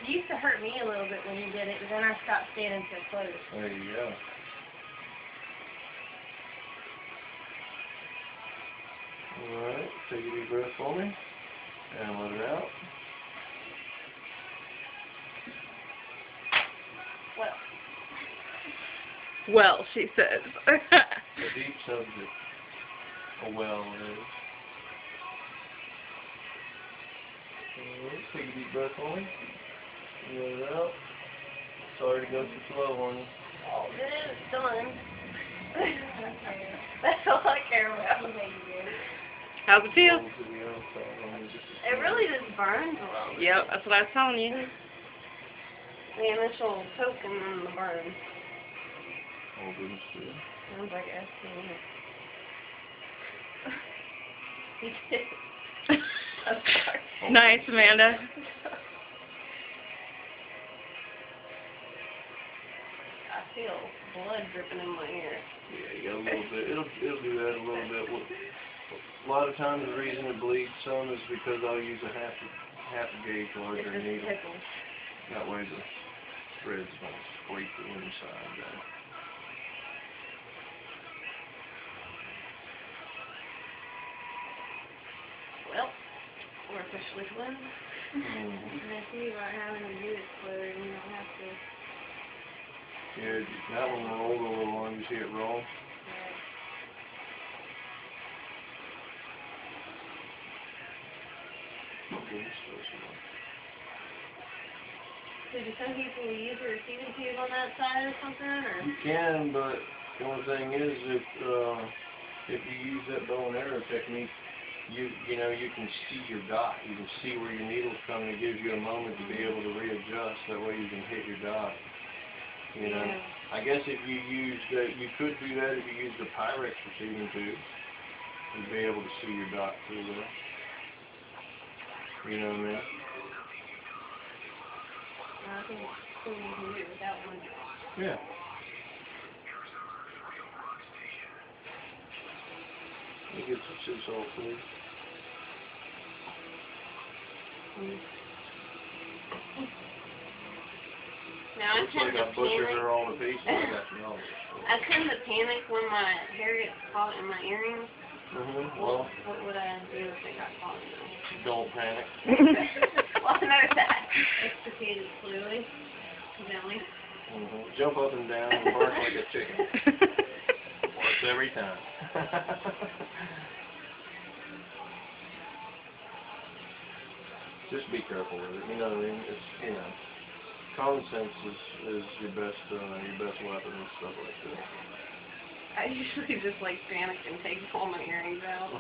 It used to hurt me a little bit when you did it, but then I stopped standing so close. There you go. Alright, take a deep breath for me. And let it out. Well, she says. A deep subject. A well is. Alright, take a deep breath for me. And let it out. Sorry to go too slow on you. Oh, it is done. That's all I care about. How's it feel? It really just burns a little. Yep, that's what I was telling you. The initial poke and then the burn. Oh, goodness, too. Sounds like STD. I'm sorry. Nice, Amanda. I feel blood dripping in my ear. Yeah, you got a little bit. It'll do that a little bit. Well, a lot of times the reason it bleeds some is because I'll use a half a gauge larger needle. Tickles. That way the threads don't scrape the inside down. Well, we're officially twins. And I see about having to do it so you don't have to. Yeah, that one rolled a little long. You see it roll? So do some people use a receiving tube on that side or something, or? You can, but the only thing is if you use that bow and arrow technique, you know you can see your dot. You can see where your needle's coming. It gives you a moment to be able to readjust. That way you can hit your dot. You know. Yeah. I guess if you used you could do that if you used the Pyrex receiving tube. You'd be able to see your dot through there. You know what I mean? I think it's cool you can do it without one. Yeah. Let me get some sea salt, please. Now I Looks tend like to I butchered panic. her all to pieces. I got you all. I tend to panic when my hair gets caught in my earrings. Well, What would I do if it got caught in them? don't panic. Well, I know that. Extricated clearly. Evidently. Jump up and down and bark like a chicken. Works every time. Just be careful with it. You know what I mean? It's common sense is your best weapon and stuff like that. I usually just like panic and take all my earrings out.